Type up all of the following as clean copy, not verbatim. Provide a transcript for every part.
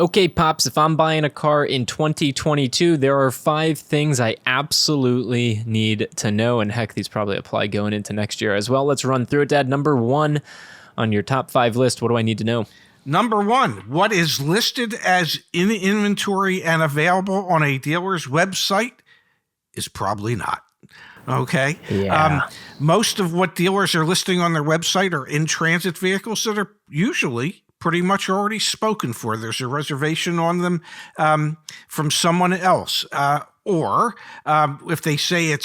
Okay, Pops, if I'm buying a car in 2022, there are 5 things I absolutely need to know. And heck, these probably apply going into next year as well. Let's run through it, Dad. Number 1 on your top 5 list, what do I need to know? Number 1, what is listed as in inventory and available on a dealer's website is probably not. Okay. Yeah. Most of what dealers are listing on their website are in-transit vehicles that are usually pretty much already spoken for. There's a reservation on them from someone else. Or if they say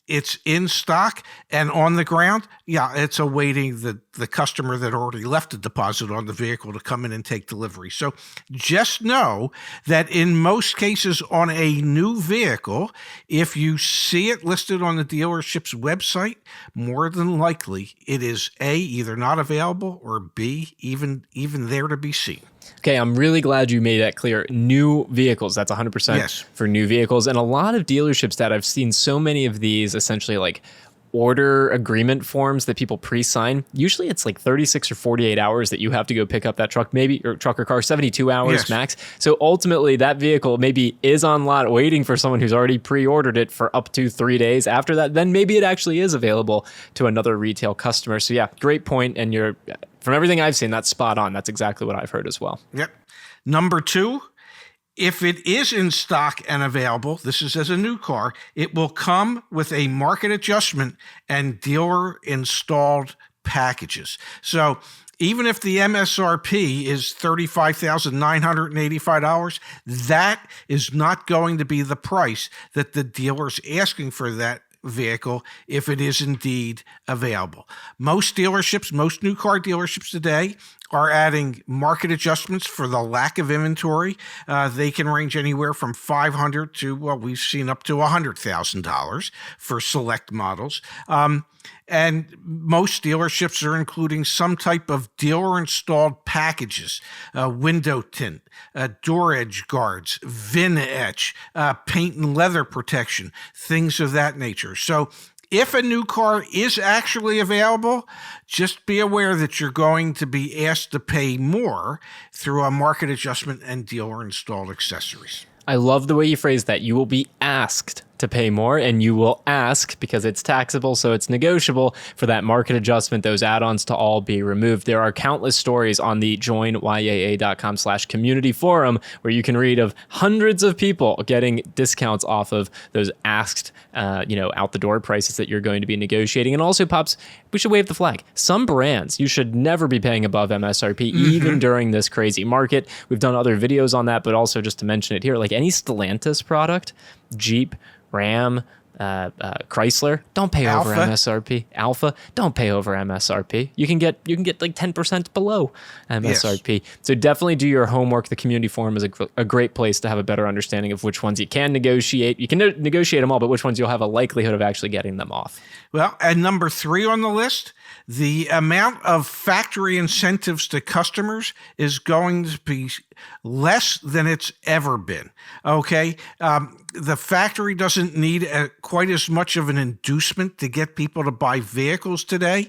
it's in stock and on the ground, yeah, it's awaiting the customer that already left a deposit on the vehicle to come in and take delivery. So just know that in most cases on a new vehicle, if you see it listed on the dealership's website, more than likely it is A, either not available, or B, even there to be seen. Okay, I'm really glad you made that clear. New vehicles, that's 100% Yes. for new vehicles. And a lot of dealerships that I've seen so many of these essentially like order agreement forms that people pre-sign. Usually it's like 36 or 48 hours that you have to go pick up that truck, maybe, or truck or car, 72 hours Yes. max. So ultimately that vehicle maybe is on lot waiting for someone who's already pre-ordered it for up to 3 days. After that, then maybe it actually is available to another retail customer. So yeah, great point. And from everything I've seen, that's spot on. That's exactly what I've heard as well. Yep. Number 2, if it is in stock and available, this is as a new car, it will come with a market adjustment and dealer installed packages. So even if the MSRP is $35,985, that is not going to be the price that the dealer's asking for that vehicle if it is indeed available. Most dealerships, most new car dealerships today are adding market adjustments for the lack of inventory. They can range anywhere from $500 to, well, we've seen up to $100,000 for select models. And most dealerships are including some type of dealer-installed packages, window tint, door edge guards, VIN etch, paint and leather protection, things of that nature. So if a new car is actually available, just be aware that you're going to be asked to pay more through a market adjustment and dealer-installed accessories. I love the way you phrase that. You will be asked to pay more, and you will ask because it's taxable, so it's negotiable for that market adjustment, those add-ons to all be removed. There are countless stories on the joinyaa.com/community forum where you can read of hundreds of people getting discounts off of those asked, out the door prices that you're going to be negotiating. And also, Pops, we should wave the flag. Some brands you should never be paying above MSRP, even during this crazy market. We've done other videos on that, but also just to mention it here, like any Stellantis product, Jeep, Ram, Chrysler, don't pay over MSRP. Alpha, don't pay over MSRP. You can get like 10% below MSRP. Yes. So definitely do your homework. The community forum is a great place to have a better understanding of which ones you can negotiate. You can negotiate them all, but which ones you'll have a likelihood of actually getting them off. Well, and number 3 on the list, the amount of factory incentives to customers is going to be less than it's ever been. Okay. The factory doesn't need quite as much of an inducement to get people to buy vehicles today.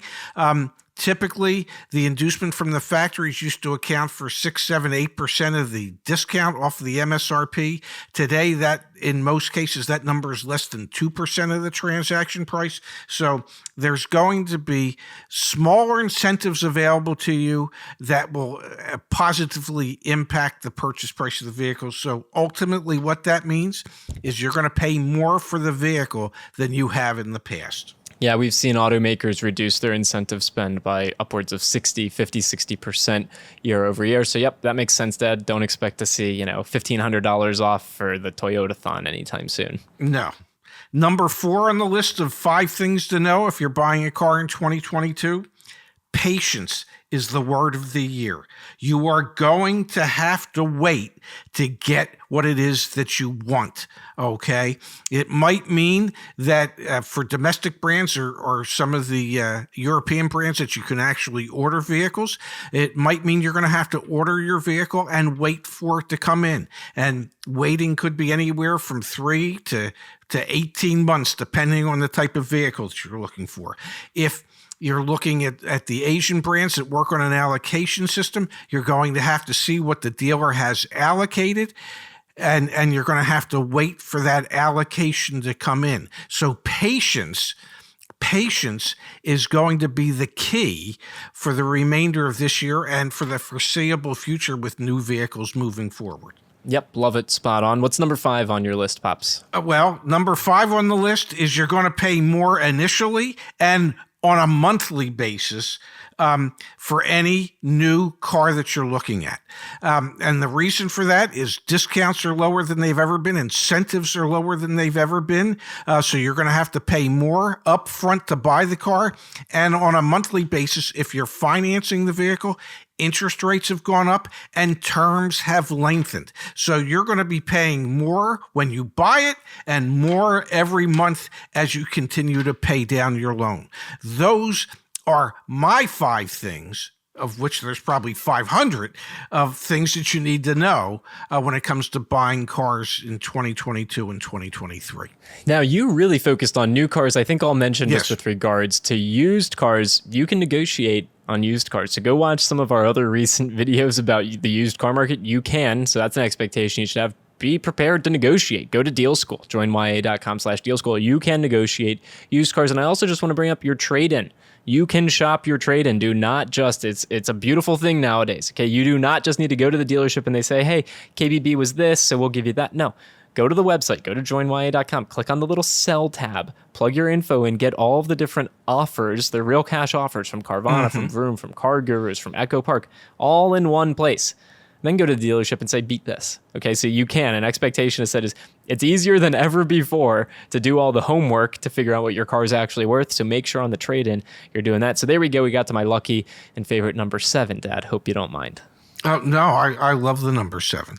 Typically, the inducement from the factories used to account for 6, 7, 8% of the discount off of the MSRP. Today, that in most cases, that number is less than 2% of the transaction price. So there's going to be smaller incentives available to you that will positively impact the purchase price of the vehicle. So ultimately, what that means is you're going to pay more for the vehicle than you have in the past. Yeah, we've seen automakers reduce their incentive spend by upwards of 60% year over year. So, yep, that makes sense, Dad. Don't expect to see, $1,500 off for the Toyota-thon anytime soon. No. Number 4 on the list of 5 things to know if you're buying a car in 2022, patience is the word of the year. You are going to have to wait to get what it is that you want, okay? It might mean that for domestic brands or some of the European brands that you can actually order vehicles, it might mean you're going to have to order your vehicle and wait for it to come in. And waiting could be anywhere from 3 to 18 months, depending on the type of vehicle that you're looking for. If You're looking at the Asian brands that work on an allocation system. You're going to have to see what the dealer has allocated, and you're going to have to wait for that allocation to come in. So patience is going to be the key for the remainder of this year and for the foreseeable future with new vehicles moving forward. Yep, love it. Spot on. What's number 5 on your list, Pops? Well, number 5 on the list is you're going to pay more initially and on a monthly basis for any new car that you're looking at. And the reason for that is discounts are lower than they've ever been. Incentives are lower than they've ever been. So you're going to have to pay more upfront to buy the car. And on a monthly basis, if you're financing the vehicle, interest rates have gone up and terms have lengthened. So you're going to be paying more when you buy it and more every month as you continue to pay down your loan. Those are my 5 things, of which there's probably 500 of things that you need to know when it comes to buying cars in 2022 and 2023. Now, you really focused on new cars. I think I'll mention Yes. just with regards to used cars, you can negotiate on used cars. So go watch some of our other recent videos about the used car market. You can. So that's an expectation you should have. Be prepared to negotiate. Go to Deal School. Join YAA.com/Deal School. You can negotiate used cars. And I also just want to bring up your trade-in. You can shop your trade-in. Do not just, it's a beautiful thing nowadays. Okay. You do not just need to go to the dealership and they say, hey, KBB was this, so we'll give you that. No. Go to the website, go to joinyaa.com, click on the little sell tab, plug your info in, get all of the different offers, the real cash offers from Carvana, from Vroom, from Car Gurus, from Echo Park, all in one place. Then go to the dealership and say, beat this. Okay, so you can. An expectation is set is it's easier than ever before to do all the homework to figure out what your car is actually worth. So make sure on the trade-in you're doing that. So there we go. We got to my lucky and favorite number 7, Dad. Hope you don't mind. No, I love the number 7.